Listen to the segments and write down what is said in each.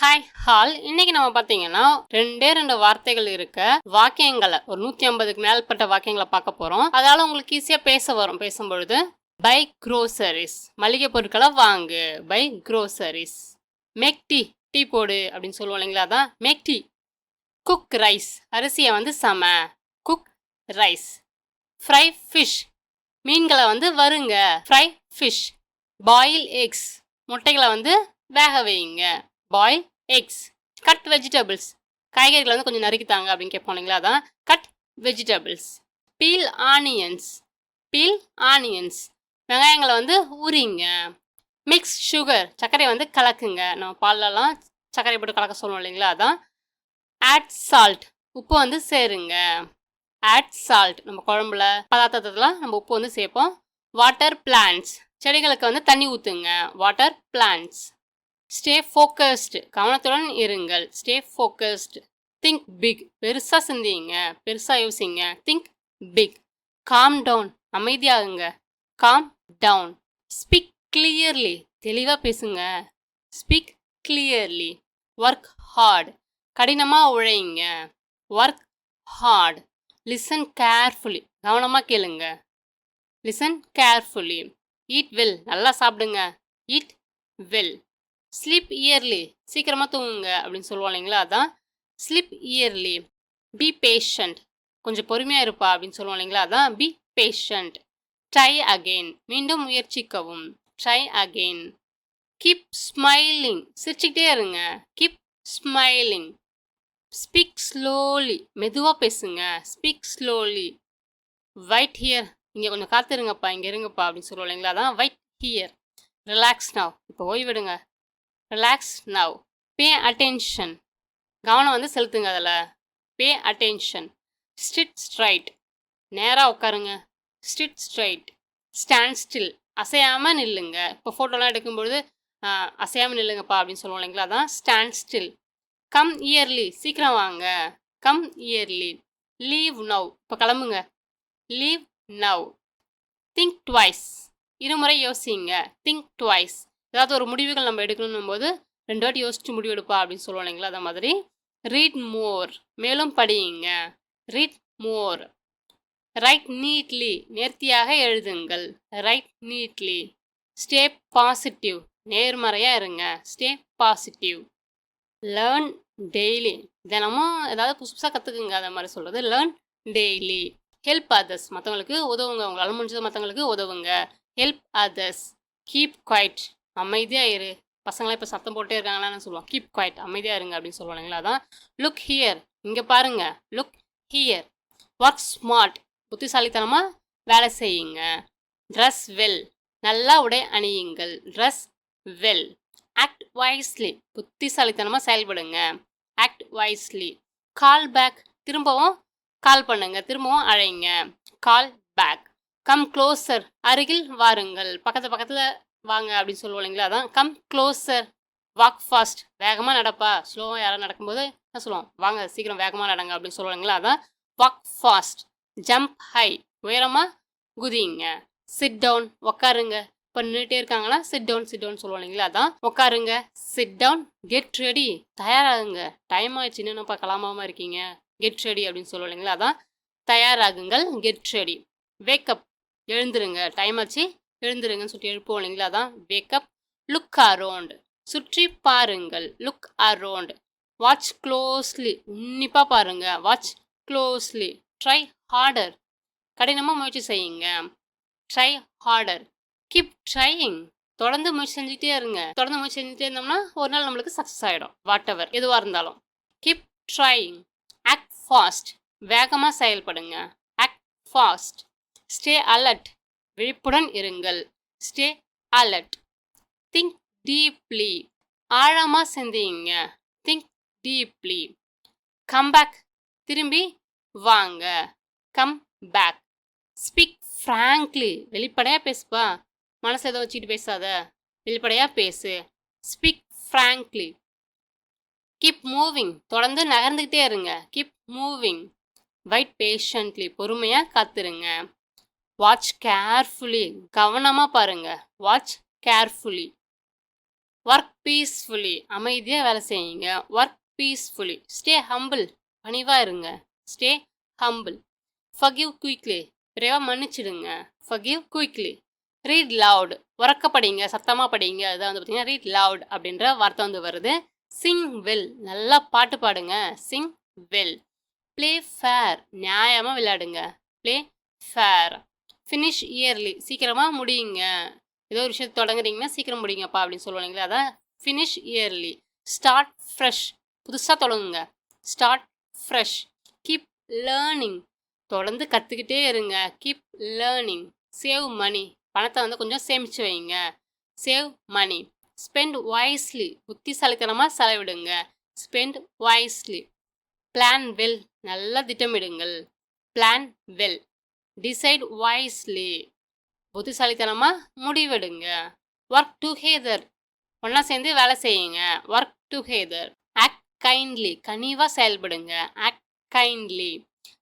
Hi hall இன்னைக்கு நம்ம பார்த்தீங்கன்னா ரெண்டு வார்த்தைகள் இருக்க வாக்கியங்களை ஒரு 150க்கு மேற்பட்ட வாக்கியங்களை பார்க்க போறோம். அதால உங்களுக்கு ஈஸியா பேச வரும். பேசும்பொழுது பை க்ரோசரிஸ் மளிகை பொருட்களை வாங்கு. Buy groceries. Make tea tea போடு அப்படின்னு சொல்லுவோம் இல்லைங்களா, அதான் மேக் டீ. குக் ரைஸ் அரிசியை சம. Cook rice. ஃப்ரை ஃபிஷ் மீன்களை வறுங்க. Fry fish. பாயில் எக்ஸ் முட்டைகளை வேக வைங்க. Boil X. கட் வெஜிடபிள்ஸ் காய்கறிகளை கொஞ்சம் நறுக்கித்தாங்க அப்படின்னு கேட்போம் இல்லைங்களா, அதான் cut vegetables. Peel onions. Peel onions வெங்காயங்களை உரிங்க. மிக்ஸ் சுகர் சர்க்கரை கலக்குங்க. நம்ம பால்லலாம் சர்க்கரை போட்டு கலக்க சொல்லுவோம் இல்லைங்களா, அதான் ஆட் சால்ட் உப்பு சேருங்க. ஆட் சால்ட் நம்ம குழம்புல பதார்த்தத்துலாம் நம்ம உப்பு சேர்ப்போம். வாட்டர் பிளான்ட்ஸ் செடிகளுக்கு தண்ணி ஊற்றுங்க. Water plants. ஸ்டே ஃபோக்கஸ்டு கவனத்துடன் இருங்கள். Stay focused. திங்க் பிக் பெருசாக சிந்திங்க. பெருசாக யோசிங்க. Think big. காம் டவுன் அமைதியாகுங்க. Calm down. ஸ்பீக் கிளியர்லி தெளிவாக பேசுங்க. Speak clearly. ஒர்க் ஹார்ட் கடினமாக உழைங்க. Work hard. லிசன் கேர்ஃபுல்லி கவனமாக கேளுங்க. Listen carefully. ஈட் வெல் நல்லா சாப்பிடுங்க. Eat well. ஸ்லீப் இயர்லி சீக்கிரமாக தூங்குங்க அப்படின்னு சொல்லுவோம் இல்லைங்களா, அதான் ஸ்லீப் இயர்லி. பி பேஷண்ட் கொஞ்சம் பொறுமையாக இருப்பா அப்படின்னு சொல்லுவோம் இல்லைங்களா, அதான் பி பேஷண்ட். ட்ரை அகெயின் மீண்டும் முயற்சிக்கவும். Try again. கீப் ஸ்மைலிங் சிரிச்சுக்கிட்டே இருங்க. Keep smiling. ஸ்பீக் ஸ்லோலி மெதுவாக பேசுங்க. Speak slowly. வைட் ஹியர் இங்கே கொஞ்சம் காத்திருங்கப்பா, இங்கே இருங்கப்பா அப்படின்னு சொல்லுவோம் இல்லைங்களா, அதான் வைட் ஹியர். ரிலாக்ஸ் நவ் இப்போ ஓய்விடுங்க. Relax now. பே அட்டென்ஷன் கவனம் செலுத்துங்க அதில். Pay attention. ஸ்டிட் ஸ்ட்ரைட் நேராக உட்காருங்க. ஸ்டிட் ஸ்ட்ரைட். ஸ்டாண்ட் ஸ்டில் அசையாமல் நில்லுங்க. இப்போ ஃபோட்டோலாம் எடுக்கும்பொழுது அசையாமல் நில்லுங்கப்பா அப்படின்னு சொல்லுவோம் இல்லைங்களா, அதான் ஸ்டாண்ட் ஸ்டில். கம் இயர்லி சீக்கிரம் வாங்க. Come yearly. லீவ் நவ் இப்போ கிளம்புங்க. Leave now. திங்க் ட்வைஸ் இருமுறை யோசிங்க. திங்க் ட்வைஸ் ஏதாவது ஒரு முடிவுகள் நம்ம எடுக்கணும் போது 2 வாட்டி யோசிச்சு முடிவு எடுப்பா அப்படின்னு சொல்லுவோம் இல்லைங்களா, அதே மாதிரி. ரீட் மோர் மேலும் படியுங்க. Read more. ரைட் நீட்லி நேர்த்தியாக எழுதுங்கள். Right neatly. ஸ்டே பாசிட்டிவ் நேர்மறையாக இருங்க. Stay positive. லேர்ன் டெய்லி தினமும் ஏதாவது புதுசாக கற்றுக்குங்க. அதை மாதிரி சொல்கிறது லேர்ன் டெய்லி. ஹெல்ப் அதர்ஸ் மற்றவங்களுக்கு உதவுங்க. உங்களால் முடிஞ்சது மற்றவங்களுக்கு உதவுங்க. Help others. கீப் குவைட் அமைதியாக இரு. பசங்களாம் இப்போ சத்தம் போட்டே இருக்காங்களான்னு சொல்லுவோம். கீப் குவைட் அமைதியாக இருங்க அப்படின்னு சொல்லுவாங்களா, அதான் லுக் ஹியர் இங்கே பாருங்க. Look here. ஒர்க் ஸ்மார்ட் புத்திசாலித்தனமாக வேலை செய்யுங்க. ட்ரெஸ் வெல் நல்லா உடை அணியுங்கள். Dress well. ஆக்ட் வைஸ்லி புத்திசாலித்தனமாக செயல்படுங்க. Act wisely. கால் பேக் திரும்பவும் கால் பண்ணுங்க. திரும்பவும் அழைங்க. Call back. கம் க்ளோசர் அருகில் வாருங்கள். பக்கத்தில் வாங்க அப்படின்னு சொல்லுவோம் இல்லைங்களா, அதான் கம் க்ளோசர். வாக் ஃபாஸ்ட் வேகமாக நடப்பா. ஸ்லோவாக யாரும் நடக்கும்போது என்ன சொல்லுவோம், வாங்க சீக்கிரம் வேகமாக நடங்க அப்படின்னு சொல்லுவாங்களா, அதான் வாக் ஃபாஸ்ட். ஜம்ப் ஹை உயரமாக குதிங்க. சிட் டவுன் உக்காருங்க. இப்போ நின்றுட்டே இருக்காங்கன்னா சிட் டவுன் சிட் டவுன் சொல்லுவோம் இல்லைங்களா, அதான் உட்காருங்க. Sit down. கெட் ரெடி தயாராகுங்க. டைம் ஆயிடுச்சு இன்னும்ப்பா கிளம்பாமல் இருக்கீங்க. கெட் ரெடி அப்படின்னு சொல்லுவோம் இல்லைங்களா, அதான் தயாராகுங்கள். Get ready. வேக்கப் எழுந்துருங்க. டைம் ஆச்சு எழுந்துருங்கன்னு சொல்லிட்டு எழுப்போம் இல்லைங்களா, அதான் வேக்கப். லுக் அரவுண்ட் சுற்றி பாருங்கள். Look around. வாட்ச் க்ளோஸ்லி உன்னிப்பாக பாருங்க. Watch closely. ட்ரை ஹார்டர் கடினமாக முயற்சி செய்யுங்க. Try harder. கீப் ட்ரையிங் தொடர்ந்து முயற்சி செஞ்சுட்டே இருங்க. தொடர்ந்து முயற்சி செஞ்சுட்டே இருந்தோம்னா ஒரு நாள் நம்மளுக்கு சக்ஸஸ் ஆகிடும். வாட் எவர் எதுவாக இருந்தாலும். Keep trying. ஆக்ட் ஃபாஸ்ட் வேகமாக செயல்படுங்க. Act fast. ஸ்டே அலர்ட் விழிப்புடன் இருங்கள். Stay alert. திங்க் டீப்லி ஆழமாக சிந்தியுங்க. Think deeply. கம் பேக் திரும்பி வாங்க. Come back. ஸ்பீக் ஃப்ராங்க்லி வெளிப்படையாக பேசுப்பா. மனசை எதை வச்சுக்கிட்டு பேசாத, வெளிப்படையாக பேசு. Speak frankly. கீப் மூவிங் தொடர்ந்து நகர்ந்துக்கிட்டே இருங்க. Keep moving. வெயிட் பேஷண்ட்லி பொறுமையாக காத்துருங்க. வாட்ச் கேர்ஃபுல்லி கவனமாக பாருங்க. Watch carefully. ஒர்க் பீஸ்ஃபுல்லி அமைதியாக வேலை செய்யுங்க. Work peacefully. ஸ்டே ஹம்பிள் பணிவாக இருங்க. Stay humble. ஃபர்கிவ் குயிக்லி விரைவாக மன்னிச்சிடுங்க. Forgive quickly. ரீட் லவுட் உறக்க படிங்க, சத்தமாக படிங்க. அதான் வந்து பார்த்தீங்கன்னா ரீட் லவுட் அப்படின்ற வார்த்தை வந்து வருது. சிங் வெல் நல்லா பாட்டு பாடுங்க. சிங் வெல். ப்ளே ஃபேர் நியாயமாக விளையாடுங்க. Play fair. ஃபினிஷ் இயர்லி சீக்கிரமாக முடியுங்க. ஏதோ ஒரு விஷயத்தை தொடங்குறீங்கன்னா சீக்கிரம் முடியுங்கப்பா அப்படின்னு சொல்லுவாங்களே, அதான் ஃபினிஷ் இயர்லி. ஸ்டார்ட் ஃப்ரெஷ் புதுசாக தொடங்குங்க. Start fresh. கீப் லேர்னிங் தொடர்ந்து கற்றுக்கிட்டே இருங்க. Keep learning. சேவ் மணி பணத்தை வந்து கொஞ்சம் சேமித்து வைங்க. சேவ் மணி. ஸ்பெண்ட் வைஸ்லி புத்திசாலித்தனமாக செலவிடுங்க. Spend wisely. பிளான் வெல் நல்லா திட்டமிடுங்கள். Plan well. டிசைட் வைஸ்லி புத்திசாலித்தனமாக முடிவெடுங்க. ஒர்க் டுகெதர் ஒன்றா சேர்ந்து வேலை செய்யுங்க. Work together. ஆக்ட் கைண்ட்லி கனிவாக செயல்படுங்க. Act kindly.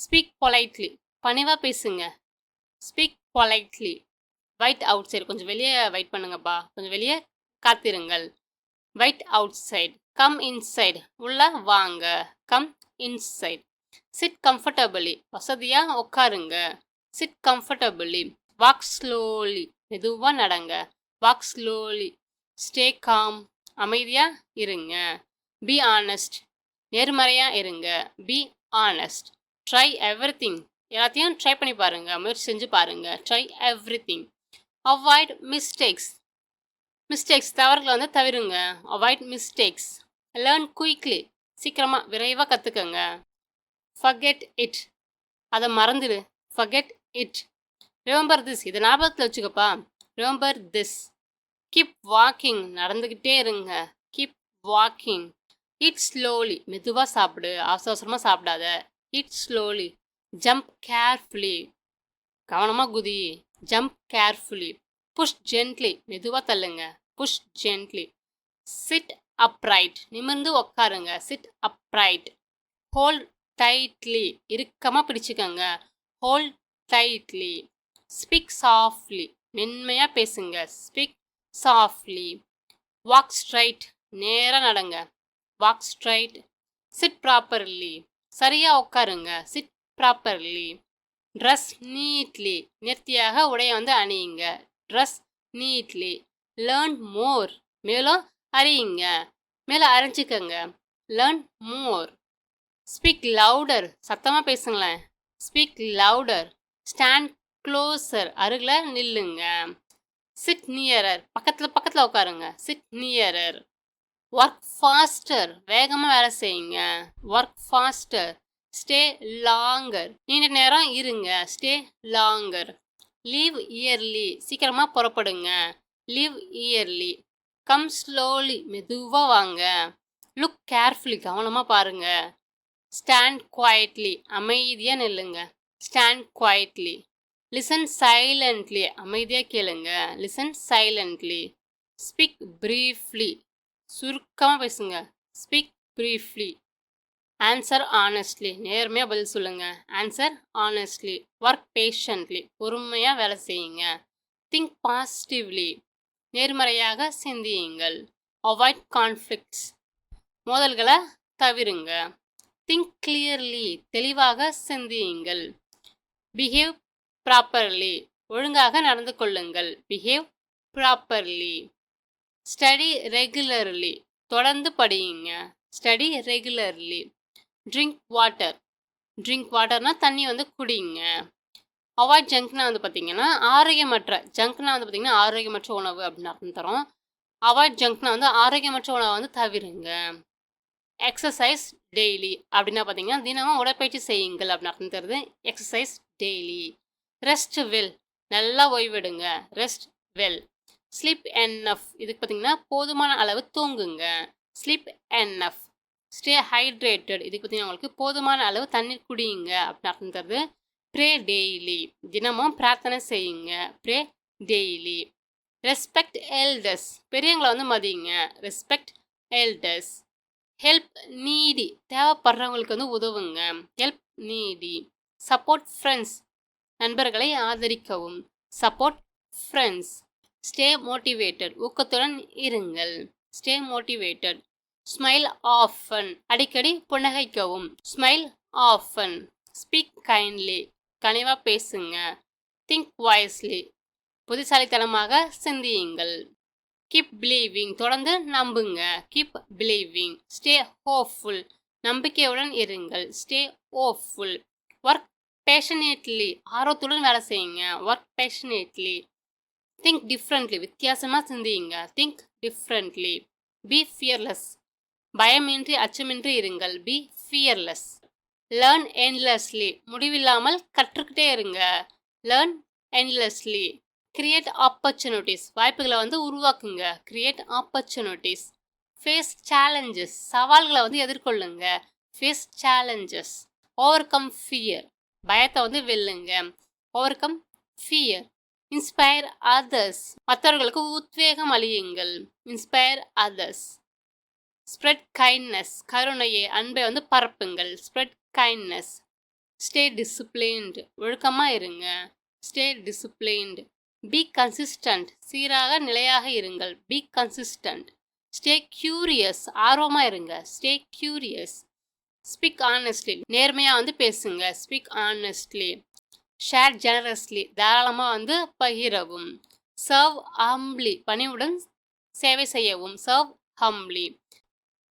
ஸ்பீக் பொலைட்லி பணிவாக பேசுங்க. Speak politely. Wait outside கொஞ்சம் வெளியே வெயிட் பண்ணுங்கப்பா, கொஞ்சம் வெளியே காத்திருங்கள். Wait outside. Come inside உள்ள வாங்க. Come inside. சிட் கம்ஃபர்டபுளி வசதியாக உட்காருங்க. Chit comfortably. வாக் ஸ்லோலி மெதுவாக நடங்க. Walk slowly. ஸ்டே காம் அமைதியாக இருங்க. பி ஆனஸ்ட் நேர்மறையாக இருங்க. Be honest. ட்ரை எவ்ரிதிங் எல்லாத்தையும் ட்ரை பண்ணி பாருங்க, முயற்சி செஞ்சு பாருங்க. Try everything. அவாய்ட் மிஸ்டேக்ஸ் தவறுகளை வந்து தவிருங்க. Avoid mistakes. லேர்ன் குயிக்லி சீக்கிரமாக விரைவாக கற்றுக்கங்க. ஃபர்கெட் இட் அதை மறந்துடு. Forget it. ரிமெம்பர் திஸ் இதை ஞாபகத்தில் வச்சுக்கப்பா. Remember this. கீப் வாக்கிங் நடந்துக்கிட்டே இருங்க. Keep walking. ஈட் ஸ்லோலி மெதுவாக சாப்பிடு, அவசர அவசரமாக சாப்பிடாத. Eat slowly. ஜம்ப் கேர்ஃபுல்லி கவனமாக குதி. Jump carefully. புஷ் ஜென்ட்லி மெதுவாக தள்ளுங்க. Push gently. சிட் அப்ரைட் நிமிர்ந்து உக்காருங்க. Chit upright. ஹோல்ட் டைட்லி இறுக்கமாக பிடிச்சுக்கோங்க. Hold tightly. ஸ்பீக் சாஃப்ட்லி மென்மையாக பேசுங்க. Speak softly. வாக் ஸ்ட்ரைட் நேராக நடங்க. Walk straight. சிட் ப்ராப்பர்லி சரியாக உட்காருங்க. Chit properly. ட்ரெஸ் நீட்லி நேர்த்தியாக உடைய வந்து அணியுங்க. Dress neatly. லேர்ன் மோர் மேலும் அறியுங்க. மேலே அறிஞ்சிக்கங்க. Learn more. ஸ்பீக் லவுடர் சத்தமாக பேசுங்களேன். Speak louder. ஸ்டாண்ட் க்ளோசர் அருகில் நில்லுங்க. சிட் நியரர் பக்கத்தில் உட்காருங்க. Chit nearer. ஒர்க் ஃபாஸ்டர் வேகமாக வேலை செய்யுங்க. Work pastor. ஸ்டே லாங்கர் நீண்ட நேரம் இருங்க. Stay longer. லீவ் இயர்லி சீக்கிரமாக புறப்படுங்க. Leave yearly. கம் ஸ்லோலி மெதுவாக வாங்க. லுக் கேர்ஃபுல்லி கவனமாக பாருங்க. ஸ்டாண்ட் குவைட்லி அமைதியாக நில்லுங்க. Stand quietly. லிசன் சைலண்ட்லி அமைதியாக கேளுங்க. Listen silently. ஸ்பீக் ப்ரீஃப்லி சுருக்கமாக பேசுங்க. Speak briefly. ஆன்சர் ஆனஸ்ட்லி நேர்மையாக பதில் சொல்லுங்க. Answer honestly. ஒர்க் பேஷண்ட்லி பொறுமையாக வேலை செய்யுங்க. திங்க் பாசிட்டிவ்லி நேர்மறையாக சிந்தியுங்கள். அவாய்ட் கான்ஃப்ளிக்ட்ஸ் மோதல்களை தவிருங்க. திங்க் கிளியர்லி தெளிவாக சிந்தியுங்கள். பிஹேவ் ப்ராப்பர்லி ஒழுங்காக நடந்து கொள்ளுங்கள். Behave properly. ஸ்டடி ரெகுலர்லி தொடர்ந்து படியுங்க. Study regularly. ட்ரிங்க் வாட்டர்னா தண்ணி வந்து குடிங்க. அவாய்ட் ஜங்க்னா வந்து பார்த்தீங்கன்னா ஆரோக்கியமற்ற உணவு அப்படின்னு அர்த்தம் தரும். அவாய்ட் ஜங்க்னா வந்து ஆரோக்கியமற்ற உணவை வந்து தவிருங்க. எக்ஸசைஸ் டெய்லி அப்படின்னா பார்த்தீங்கன்னா தினமும் உடற்பயிற்சி செய்யுங்கள் அப்படின்னு அர்த்தம் தருது. Exercise daily. ரெஸ்ட் வெல் நல்லா ஓய்வெடுங்க. Rest well. ஸ்லீப் என்எஃப் இதுக்கு பார்த்தீங்கன்னா போதுமான அளவு தூங்குங்க. Sleep NF. ஸ்டே ஹைட்ரேட்டட் இதுக்கு பார்த்தீங்கன்னா உங்களுக்கு போதுமான அளவு தண்ணீர் குடியுங்க அப்படின்னு அர்த்தம் தருது. ப்ரே டெய்லி தினமும் பிரார்த்தனை செய்யுங்க. Pray daily. ரெஸ்பெக்ட் எல்டர்ஸ் பெரியவங்களை வந்து மதியுங்க. Respect elders. ஹெல்ப் நீடி தேவைப்படுறவங்களுக்கு வந்து உதவுங்க. Help needy. சப்போர்ட் ஃப்ரெண்ட்ஸ் நண்பர்களை ஆதரிக்கவும். Support friends. ஸ்டே மோட்டிவேட்டட் ஊக்கத்துடன் இருங்கள். Stay motivated. ஸ்மைல் ஆஃபன், அடிக்கடி புன்னகைக்கவும். Smile often. ஸ்பீக் கைண்ட்லி, கனிவாக பேசுங்க. திங்க் வைஸ்லி, புத்திசாலித்தனமாக சிந்தியுங்கள். கீப் பிலீவிங், தொடர்ந்து நம்புங்க. Keep believing. ஸ்டே ஹோப்ஃபுல், நம்பிக்கையுடன் இருங்கள். Stay hopeful. ஒர்க் பேஷனேட்லி, ஆர்வத்துடன் வேலை செய்யுங்க. Work passionately. திங்க் டிஃப்ரெண்ட்லி, வித்தியாசமாக சிந்தியுங்க. Think differently. பி ஃபியர்லெஸ், பயமின்றி அச்சமின்றி இருங்கள். Be fearless. லேர்ன் எண்ட்லெஸ்லி, முடிவில்லாமல் கற்றுக்கிட்டே இருங்க. லேர்ன் எண்ட்லெஸ்லி. கிரியேட் ஆப்பர்ச்சுனிட்டிஸ், வாய்ப்புகளை உருவாக்குங்க. Create opportunities. ஃபேஸ் சேலஞ்சஸ், சவால்களை எதிர்கொள்ளுங்க. Face challenges. Overcome fear, பயத்தை வெல்லுங்க. Overcome fear. Inspire others, மற்றவர்களுக்கு உத்வேகம் அளியுங்கள். Inspire others. ஸ்ப்ரெட் கைண்ட்னஸ், கருணையை அன்பை பரப்புங்கள். Spread kindness. ஸ்டே டிசிப்ளின்டு, ஒழுக்கமாக இருங்க. Stay disciplined. பி கன்சிஸ்டன்ட், சீராக நிலையாக இருங்கள். Be consistent. ஸ்டே கியூரியஸ், ஆர்வமாக இருங்க. Stay curious. ஸ்பீக் ஆனஸ்ட்லி, நேர்மையாக பேசுங்க. Speak honestly. ஷேர் ஜெனரஸ்லி, தாராளமாக பகிரவும். சர்வ் ஹம்ப்லி, பணிவுடன் சேவை செய்யவும். சர்வ் ஹம்ப்லி.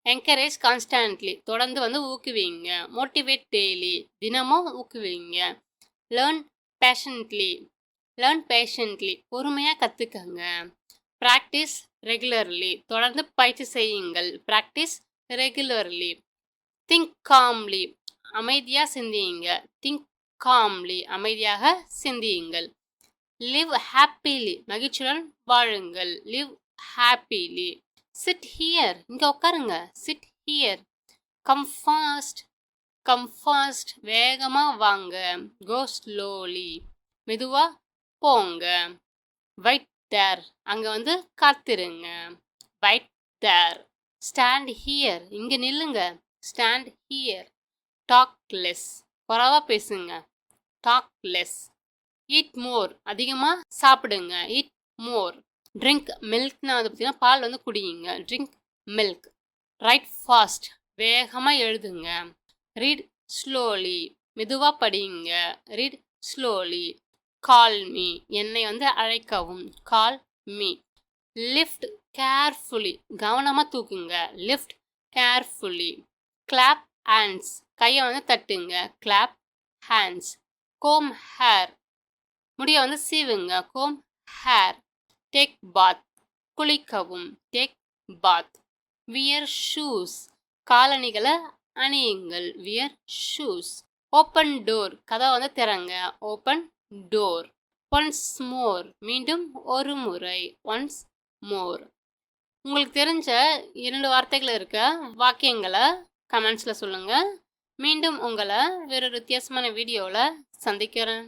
என்கரேஜ் கான்ஸ்டன்ட்லி, தொடர்ந்து ஊக்குவிங்க. மோட்டிவேட் டெய்லி, தினமும் ஊக்குவிங்க. லேர்ன் பேஷன்ட்லி, லேர்ன் பேஷன்ட்லி, பொறுமையாக கற்றுக்கங்க. ப்ராக்டிஸ் ரெகுலர்லி, தொடர்ந்து பயிற்சி செய்யுங்கள். Practice regularly. திங்க் காம்லி, அமைதியாக சிந்தியுங்க. திங்க் காம்லி, அமைதியாக சிந்தியுங்கள். லிவ் ஹாப்பிலி, மகிழ்ச்சியுடன் வாழுங்கள். Live happily. சிட் ஹியர், இங்கே உட்காருங்க. Sit here. Come fast, come fast, வேகமாக வாங்க. கோ ஸ்லோலி, மெதுவாக போங்க. வெயிட் தேர், அங்கே காத்திருங்க. Wait there. ஸ்டாண்ட் ஹியர், இங்கே நில்லுங்க. Stand here. டாக் லெஸ், குறைவாக பேசுங்க. Talk less. ஈட் மோர், அதிகமாக சாப்பிடுங்க. ஈட் மோர். ட்ரிங்க் மில்க்னா பார்த்தீங்கன்னா பால் குடியுங்க. Drink milk. ரைட் ஃபாஸ்ட், வேகமாக எழுதுங்க. ரீட் ஸ்லோலி, மெதுவாக படியுங்க. Read slowly. கால் மீ, என்னை அழைக்கவும். Call me. லிஃப்ட் கேர்ஃபுல்லி, கவனமாக தூக்குங்க. Lift carefully. கிளாப் ஹேண்ட்ஸ், கையை தட்டுங்க. Clap hands. கோம் ஹேர், முடியை சீவுங்க. Comb hair. டேக் பாத், குளிக்கவும். Take bath. வியர் ஷூஸ், காலணிகளை அணியுங்கள். Wear shoes. ஓப்பன் டோர், கதவை திறங்க. Open door. ஒன்ஸ் மோர், மீண்டும் ஒரு முறை. Once more. உங்களுக்கு தெரிஞ்ச 2 வார்த்தைகள் இருக்க வாக்கியங்களை கமெண்ட்ஸில் சொல்லுங்கள். மீண்டும் உங்களை வேறொரு வித்தியாசமான வீடியோவில் சந்திக்கிறேன்.